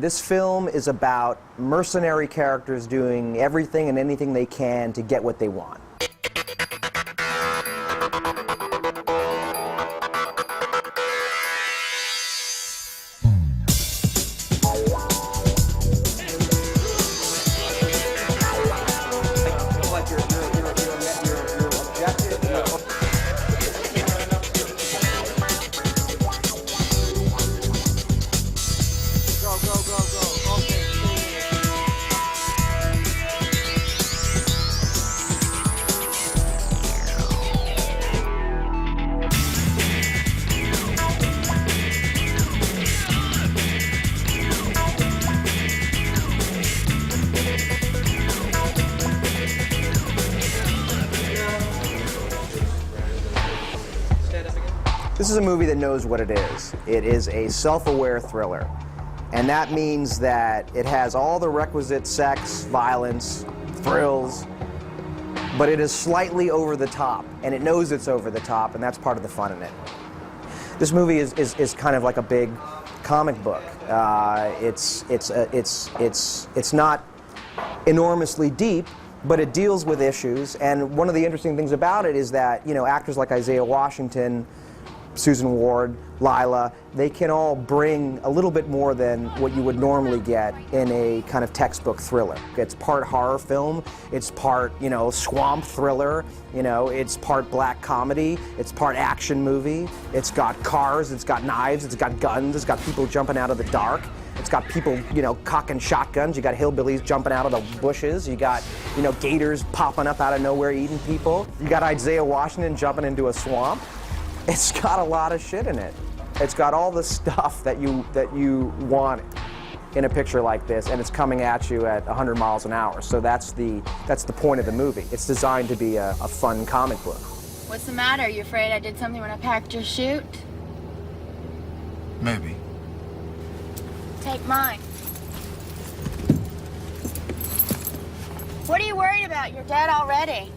This film is about mercenary characters doing everything and anything they can to get what they want. This is a movie that knows what it is. It is a self-aware thriller. And that means that it has all the requisite sex, violence, thrills, but it is slightly over the top. And it knows it's over the top, and that's part of the fun in it. This movie is kind of like a big comic book. It's not enormously deep, but it deals with issues. And one of the interesting things about it is that, you know, actors like Isaiah Washington, Susan Ward, Lila, they can all bring a little bit more than what you would normally get in a kind of textbook thriller. It's part horror film, it's part, you know, swamp thriller, you know, it's part black comedy, it's part action movie, it's got cars, it's got knives, it's got guns, it's got people jumping out of the dark, it's got people, you know, cocking shotguns, you got hillbillies jumping out of the bushes, you got, you know, gators popping up out of nowhere eating people, you got Isaiah Washington jumping into a swamp. It's got a lot of shit in it. It's got all the stuff that you want in a picture like this, and it's coming at you at 100 miles an hour. So that's the point of the movie. It's designed to be a fun comic book. What's the matter? You afraid I did something when I packed your chute? Maybe. Take mine. What are you worried about? You're dead already.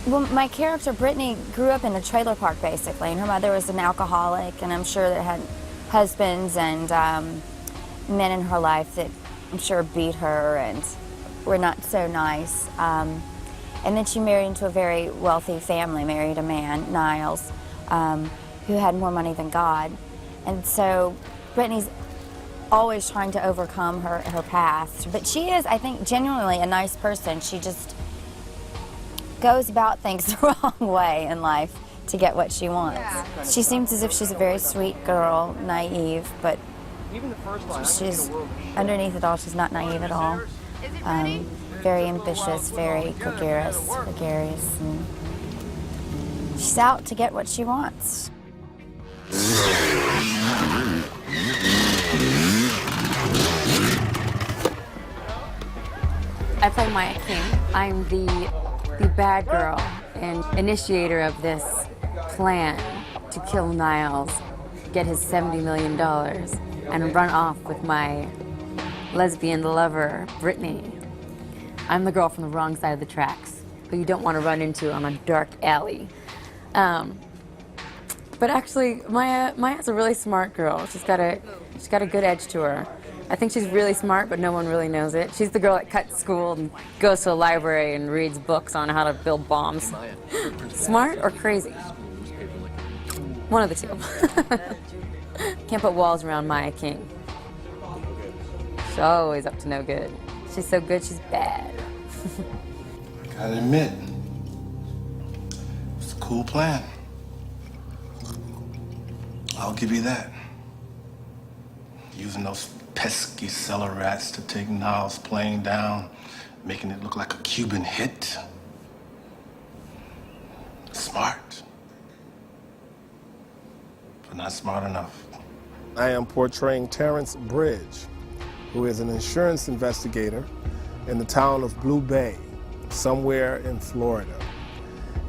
Well, my character, Brittany, grew up in a trailer park, basically, and her mother was an alcoholic, and I'm sure that had husbands and men in her life that I'm sure beat her and were not so nice. And then she married into a very wealthy family, married a man, Niles, who had more money than God. And so Brittany's always trying to overcome her past. But she is, I think, genuinely a nice person. She just goes about things the wrong way in life to get what she wants. Yeah. She seems as if she's a very sweet girl, naive, but she's, underneath it all, she's not naive at all. Very ambitious, very gregarious, and she's out to get what she wants. I play Maya King. I'm the bad girl and initiator of this plan to kill Niles, get his $70 million, and run off with my lesbian lover, Brittany. I'm the girl from the wrong side of the tracks, who you don't want to run into on a dark alley. But actually, Maya's a really smart girl. She's got a good edge to her. I think she's really smart, but no one really knows it. She's the girl that cuts school and goes to a library and reads books on how to build bombs. Smart or crazy? One of the two. Can't put walls around Maya King. She's always up to no good. She's so good, she's bad. I gotta admit, it's a cool plan. I'll give you that. Using those pesky cellar rats to take Niles' plane down, making it look like a Cuban hit. Smart. But not smart enough. I am portraying Terrence Bridge, who is an insurance investigator in the town of Blue Bay, somewhere in Florida.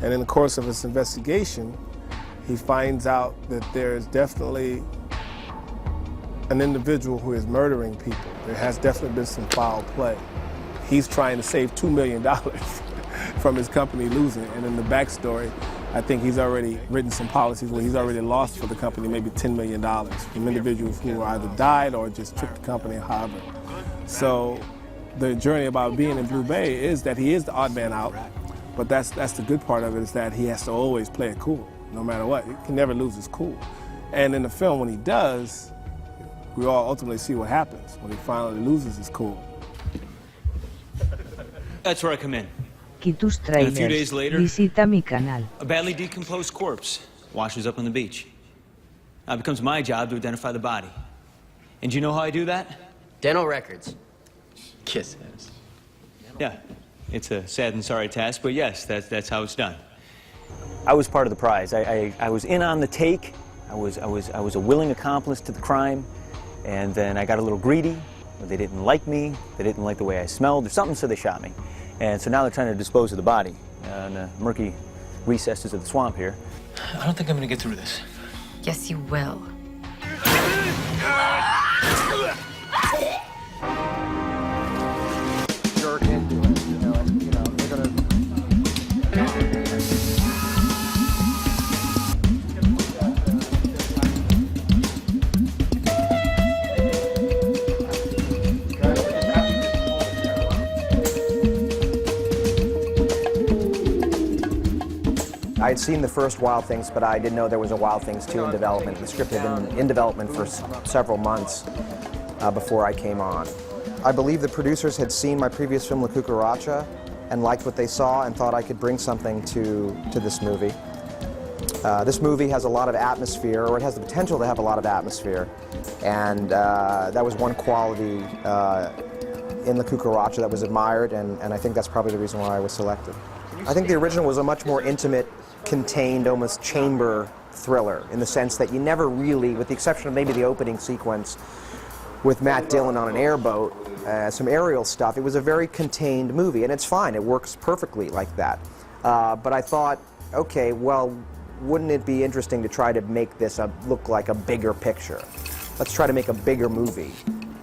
And in the course of his investigation, he finds out that there is definitely an individual who is murdering people. There has definitely been some foul play. He's trying to save $2 million from his company losing. And in the backstory, I think he's already written some policies where he's already lost for the company maybe $10 million from individuals who either died or just tricked the company, however. So the journey about being in Blue Bay is that he is the odd man out, but that's the good part of it, is that he has to always play it cool, no matter what. He can never lose his cool. And in the film, when he does, we all ultimately see what happens when he finally loses his cool. That's where I come in. Tus And a few trailers, days later, visita mi canal. a badly decomposed corpse washes up on the beach. Now it becomes my job to identify the body. And do you know how I do that? Dental records. Kiss ass. Yeah, it's a sad and sorry task, but yes, that's how it's done. I was part of the prize. I was in on the take. I was a willing accomplice to the crime, and then I got a little greedy. They didn't like me. They didn't like the way I smelled or something, so they shot me. And so now they're trying to dispose of the body in the murky recesses of the swamp here. I don't think I'm gonna get through this. Yes, you will. Jerk into it, they're gonna. I had seen the first Wild Things, but I didn't know there was a Wild Things 2 in development. The script had been in development for several months before I came on. I believe the producers had seen my previous film, La Cucaracha, and liked what they saw and thought I could bring something to this movie. This movie has a lot of atmosphere, or it has the potential to have a lot of atmosphere, and that was one quality in La Cucaracha that was admired, and I think that's probably the reason why I was selected. I think the original was a much more intimate, contained, almost chamber thriller, in the sense that you never really, with the exception of maybe the opening sequence with Matt Dillon on an airboat, some aerial stuff, it was a very contained movie, and it's fine, it works perfectly like that. But I thought, okay, well, wouldn't it be interesting to try to make this look like a bigger picture? Let's try to make a bigger movie,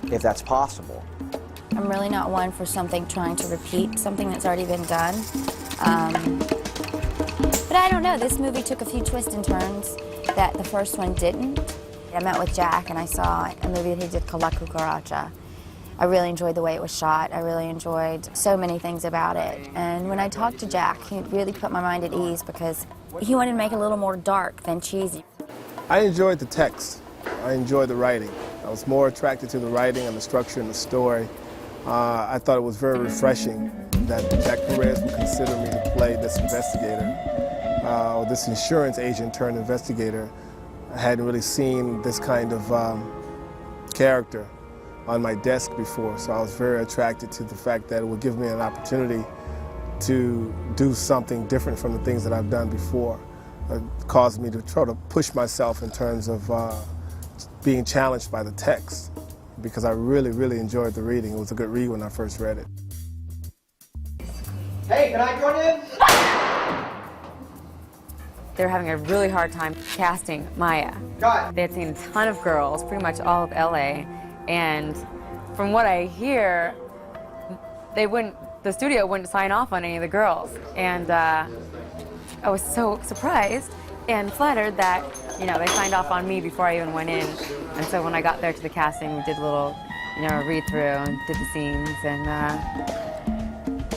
if that's possible. I'm really not one for something trying to repeat something that's already been done. But I don't know, this movie took a few twists and turns that the first one didn't. I met with Jack and I saw a movie that he did called La Cucaracha. I really enjoyed the way it was shot. I really enjoyed so many things about it. And when I talked to Jack, he really put my mind at ease because he wanted to make it a little more dark than cheesy. I enjoyed the text. I enjoyed the writing. I was more attracted to the writing and the structure and the story. I thought it was very refreshing that Jack Perez would consider me to play this investigator, or this insurance agent turned investigator. I hadn't really seen this kind of character on my desk before, so I was very attracted to the fact that it would give me an opportunity to do something different from the things that I've done before. It caused me to try to push myself in terms of being challenged by the text, because I really, really enjoyed the reading. It was a good read when I first read it. Hey, can I join in? They were having a really hard time casting Maya. Cut. They had seen a ton of girls, pretty much all of LA, and from what I hear, the studio wouldn't sign off on any of the girls. And I was so surprised and flattered that, they signed off on me before I even went in. And so when I got there to the casting, we did a little, read-through and did the scenes. And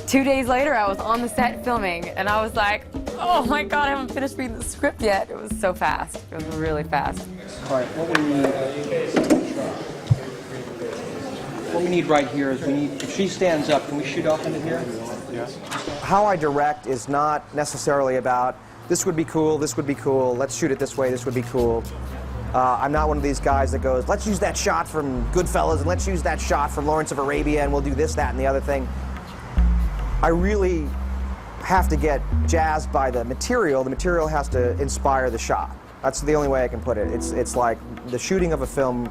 2 days later, I was on the set filming, and I was like, oh my God, I haven't finished reading the script yet. It was so fast. It was really fast. All right, what we need right here is if she stands up, can we shoot off into here? Yes. How I direct is not necessarily about, this would be cool, let's shoot it this way, this would be cool. I'm not one of these guys that goes, let's use that shot from Goodfellas and let's use that shot from Lawrence of Arabia and we'll do this, that, and the other thing. I really have to get jazzed by the material. The material has to inspire the shot. That's the only way I can put it. It's like the shooting of a film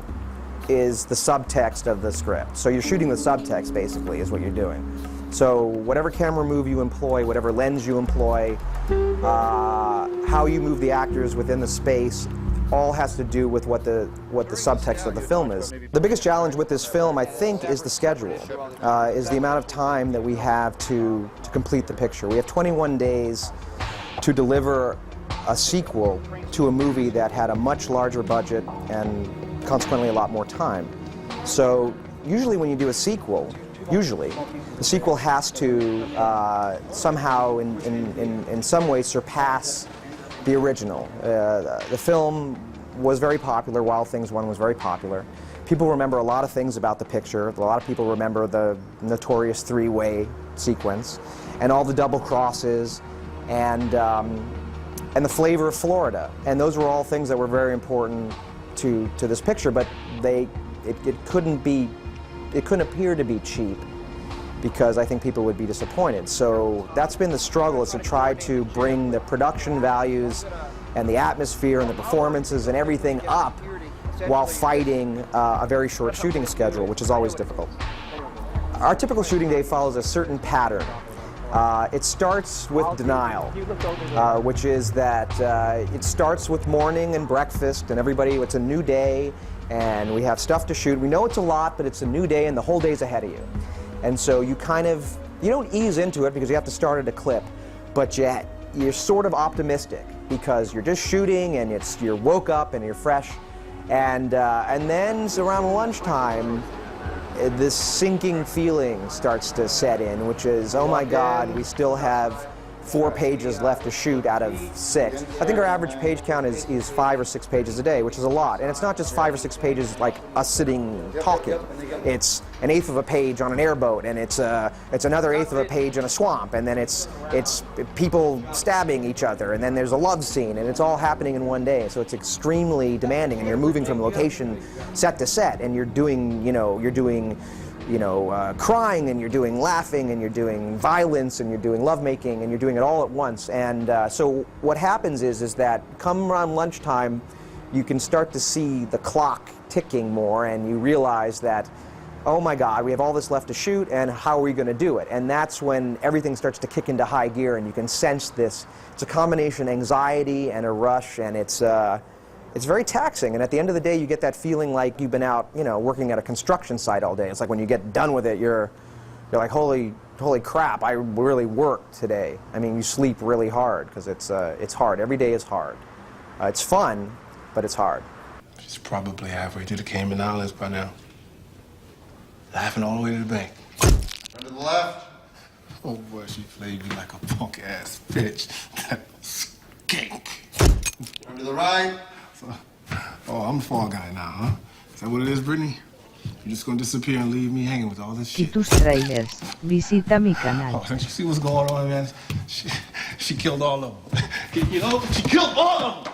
is the subtext of the script. So you're shooting the subtext, basically, is what you're doing. So whatever camera move you employ, whatever lens you employ, how you move the actors within the space, all has to do with what the subtext of the film is. The biggest challenge with this film, I think, is the schedule, is the amount of time that we have to complete the picture. We have 21 days to deliver a sequel to a movie that had a much larger budget and consequently a lot more time. So usually when you do a sequel, the sequel has to somehow in some way surpass the original. The film was very popular. Wild Things 1 was very popular. People remember a lot of things about the picture. A lot of people remember the notorious three-way sequence and all the double crosses and the flavor of Florida. And those were all things that were very important to this picture, but it couldn't appear to be cheap because I think people would be disappointed. So that's been the struggle, is to try to bring the production values and the atmosphere and the performances and everything up while fighting a very short shooting schedule, which is always difficult. Our typical shooting day follows a certain pattern. It starts with denial, which is that it starts with morning and breakfast and everybody, it's a new day and we have stuff to shoot. We know it's a lot, but it's a new day and the whole day's ahead of you. And so you don't ease into it because you have to start at a clip, but you're sort of optimistic because you're just shooting and you're woke up and you're fresh. And then around lunchtime, this sinking feeling starts to set in, which is, oh my God, we still have 4 pages left to shoot out of 6. I think our average page count is 5 or 6 pages a day, which is a lot. And it's not just 5 or 6 pages like us sitting talking. It's an eighth of a page on an airboat, and it's another eighth of a page in a swamp, and then it's people stabbing each other, and then there's a love scene, and it's all happening in one day. So it's extremely demanding, and you're moving from location set to set, and you're doing crying, and you're doing laughing, and you're doing violence, and you're doing lovemaking, and you're doing it all at once. And so what happens is that come around lunchtime, you can start to see the clock ticking more, and you realize that, oh my God, we have all this left to shoot, and how are we going to do it? And that's when everything starts to kick into high gear, and you can sense this. It's a combination of anxiety and a rush, and it's very taxing, and at the end of the day, you get that feeling like you've been out, working at a construction site all day. It's like when you get done with it, you're like, holy crap, I really worked today. I mean, you sleep really hard because it's hard. Every day is hard. It's fun, but it's hard. She's probably halfway to the Cayman Islands by now, laughing all the way to the bank. Turn to the left. Oh boy, she played me like a punk ass bitch. That skank. Turn to the right. Oh, I'm the fall guy now, huh? Is that what it is, Brittany? You're just gonna disappear and leave me hanging with all this shit? Y tus trailers. Visita mi canal. Oh, don't you see what's going on, man? She killed all of them. She killed all of them!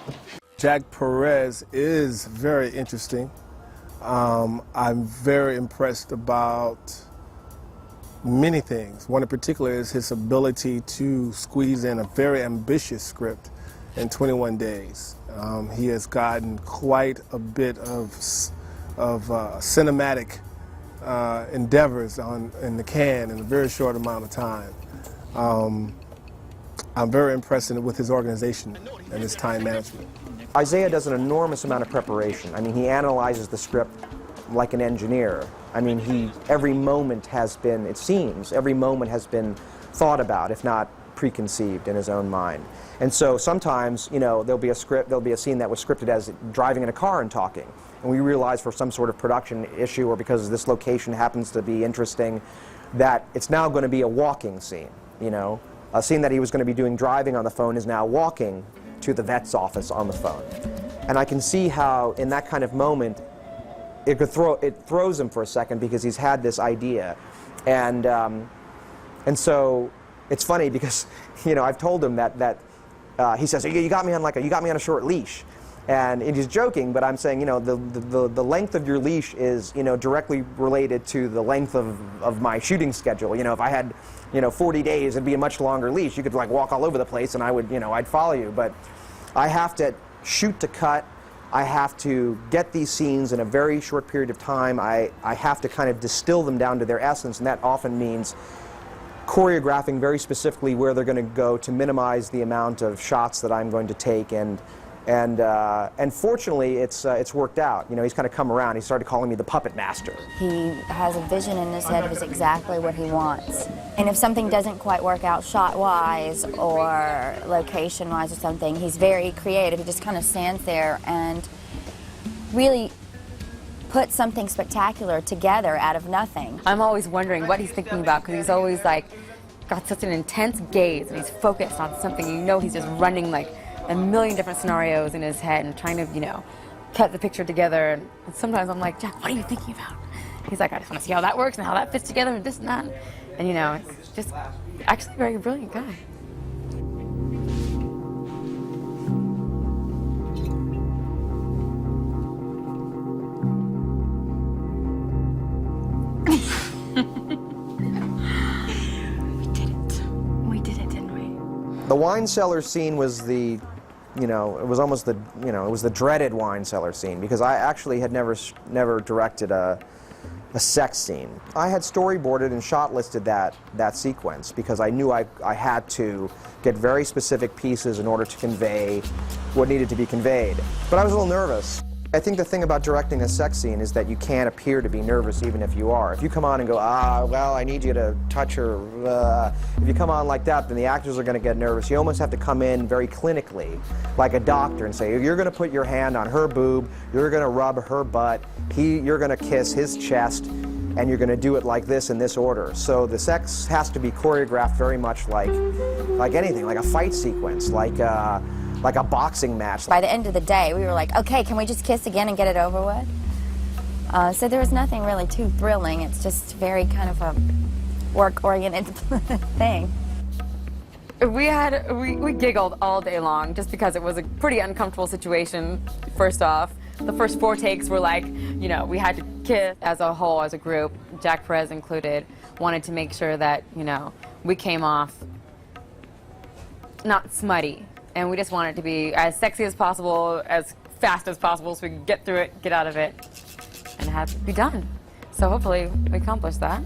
Jack Perez is very interesting. I'm very impressed about many things. One in particular is his ability to squeeze in a very ambitious script in 21 days. He has gotten quite a bit of cinematic endeavors in the can in a very short amount of time. I'm very impressed with his organization and his time management. Isaiah does an enormous amount of preparation. I mean, he analyzes the script like an engineer. I mean, every moment has been, it seems, every moment has been thought about, if not preconceived in his own mind. And so sometimes, there'll be a scene that was scripted as driving in a car and talking. And we realize for some sort of production issue or because this location happens to be interesting that it's now going to be a walking scene, A scene that he was going to be doing driving on the phone is now walking to the vet's office on the phone. And I can see how in that kind of moment it throws him for a second because he's had this idea. And so it's funny because, I've told him that he says, you got me on a short leash. And he's joking, but I'm saying, the length of your leash is, directly related to the length of my shooting schedule. If I had, 40 days, it'd be a much longer leash. You could walk all over the place and I would, I'd follow you. But I have to shoot to cut. I have to get these scenes in a very short period of time. I have to kind of distill them down to their essence, and that often means choreographing very specifically where they're going to go to minimize the amount of shots that I'm going to take and And fortunately, it's worked out. You know, he's kind of come around. He started calling me the puppet master. He has a vision in his head of exactly what he wants. And if something doesn't quite work out shot-wise or location-wise or something, he's very creative. He just kind of stands there and really puts something spectacular together out of nothing. I'm always wondering what he's thinking about, because he's always like got such an intense gaze and he's focused on something. You know, he's just running like a million different scenarios in his head and trying to, you know, cut the picture together. And sometimes I'm like, Jack, what are you thinking about? He's like, I just want to see how that works and how that fits together and this and that. And you know, it's just actually a very brilliant guy. We did it, didn't we? The wine cellar scene was the, you know, it was almost the, you know, it was the dreaded wine cellar scene, because I actually had never directed a sex scene. I had storyboarded and shot listed that sequence because I knew I had to get very specific pieces in order to convey what needed to be conveyed. But I was a little nervous. I think the thing about directing a sex scene is that you can't appear to be nervous even if you are. If you come on and go, well, I need you to touch her, if you come on like that, then the actors are going to get nervous. You almost have to come in very clinically, like a doctor, and say, you're going to put your hand on her boob, you're going to rub her butt, you're going to kiss his chest, and you're going to do it like this in this order. So the sex has to be choreographed very much like anything, like a fight sequence, like a boxing match. By the end of the day, we were like, okay, can we just kiss again and get it over with? So there was nothing really too thrilling. It's just very kind of a work-oriented thing. We giggled all day long just because it was a pretty uncomfortable situation, first off. The first 4 takes were like, you know, we had to kiss as a whole, as a group, Jack Perez included, wanted to make sure that, you know, we came off not smutty. And we just want it to be as sexy as possible, as fast as possible, so we can get through it, get out of it, and have it be done. So hopefully we accomplish that.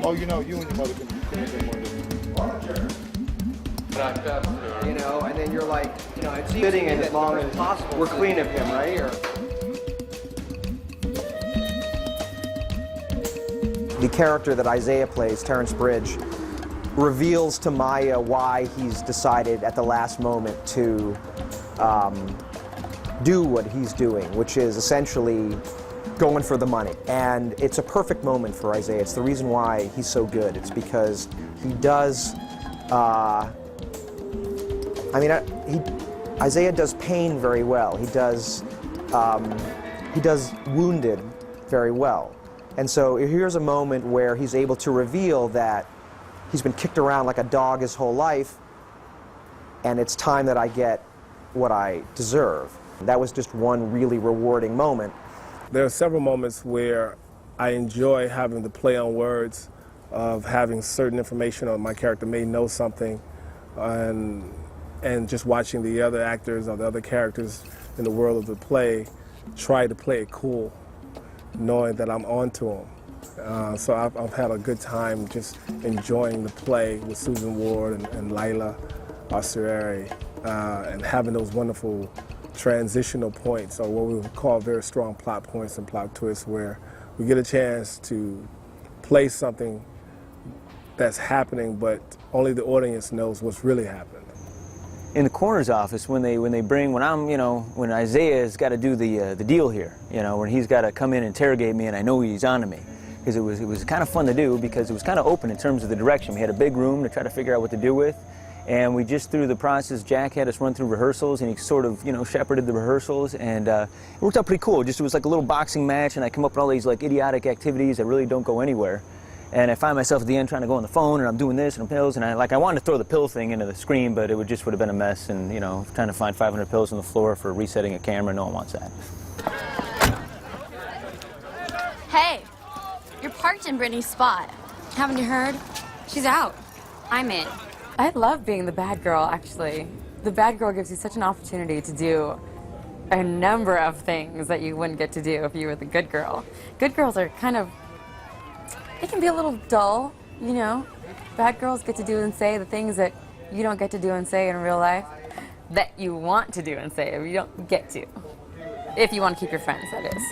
Oh, you know, you and your mother can get more You know, and then you're like, you know, it's fitting in as long as possible. We're clean of him, right? Or... The character that Isaiah plays, Terrence Bridge, reveals to Maya why he's decided at the last moment to do what he's doing, which is essentially going for the money. And it's a perfect moment for Isaiah. It's the reason why he's so good. It's because he does, Isaiah does pain very well. He does wounded very well. And so here's a moment where he's able to reveal that he's been kicked around like a dog his whole life, and it's time that I get what I deserve. That was just one really rewarding moment. There are several moments where I enjoy having the play on words of having certain information, or my character may know something, and just watching the other actors or the other characters in the world of the play try to play it cool, knowing that I'm onto them. So I've had a good time just enjoying the play with Susan Ward and Lila Osserieri, and having those wonderful transitional points, or what we would call very strong plot points and plot twists, where we get a chance to play something that's happening, but only the audience knows what's really happening. In the coroner's office, when Isaiah's got to do the deal here, you know, when he's got to come in and interrogate me, and I know he's onto me. Because it was kind of fun to do, because it was kind of open in terms of the direction. We had a big room to try to figure out what to do with, and we just through the process, Jack had us run through rehearsals, and he sort of, you know, shepherded the rehearsals, and it worked out pretty cool. It was like a little boxing match, and I come up with all these like idiotic activities that really don't go anywhere, and I find myself at the end trying to go on the phone, and I'm doing this and pills, and I wanted to throw the pill thing into the screen, but it would have been a mess, and you know, trying to find 500 pills on the floor for resetting a camera, no one wants that. Hey, you're parked in Brittany's spot. Haven't you heard? She's out. I'm in. I love being the bad girl, actually. The bad girl gives you such an opportunity to do a number of things that you wouldn't get to do if you were the good girl. Good girls are kind of, they can be a little dull, you know. Bad girls get to do and say the things that you don't get to do and say in real life. that you want to do and say, or you don't get to. If you want to keep your friends, that is.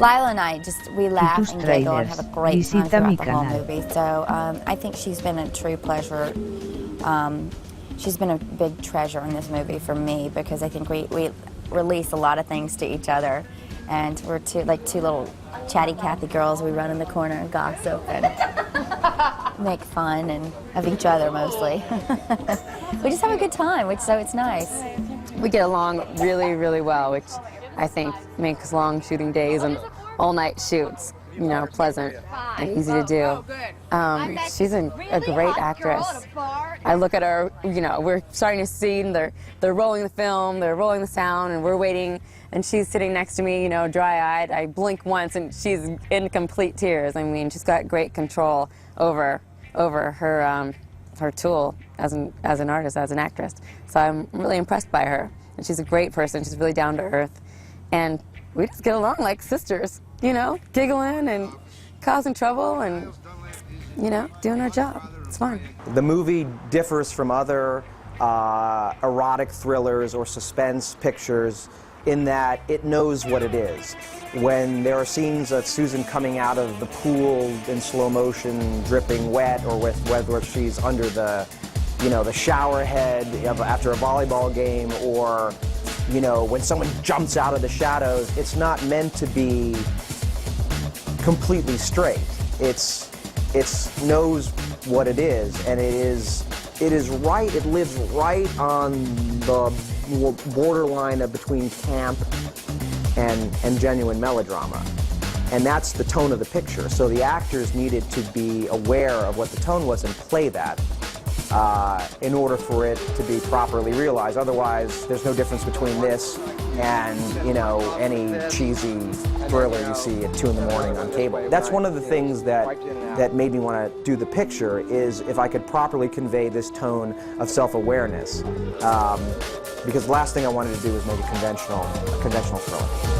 Lila and I we laugh tus and giggle and trailers. have a great time Visita mi throughout the whole canal. movie. So I think she's been a true pleasure. She's been a big treasure in this movie for me because I think we release a lot of things to each other, and we're two little chatty Cathy girls. We run in the corner and gossip and make fun and of each other mostly. We just have a good time, so it's nice. We get along really, really well, which I think makes long shooting days and all-night shoots, you know, pleasant and easy to do. She's a great actress. I look at her, you know, we're starting a scene, they're rolling the film, they're rolling the sound, and we're waiting, and she's sitting next to me, you know, dry-eyed. I blink once, and she's in complete tears. I mean, she's got great control over her tool as an artist, as an actress. So I'm really impressed by her. And she's a great person. She's really down to earth. And we just get along like sisters, you know, giggling and causing trouble and, you know, doing our job. It's fun. The movie differs from other erotic thrillers or suspense pictures in that it knows what it is. When there are scenes of Susan coming out of the pool in slow motion, dripping wet, or whether she's under the, you know, the shower head after a volleyball game, or, you know, when someone jumps out of the shadows, it's not meant to be completely straight. It knows what it is, and it is right. It lives right on the borderline of between camp and genuine melodrama. And that's the tone of the picture. So the actors needed to be aware of what the tone was and play that in order for it to be properly realized. Otherwise, there's no difference between this and, you know, any cheesy thriller you see at 2 in the morning on cable. That's one of the things that made me want to do the picture, is if I could properly convey this tone of self-awareness. Because the last thing I wanted to do was make a conventional thriller.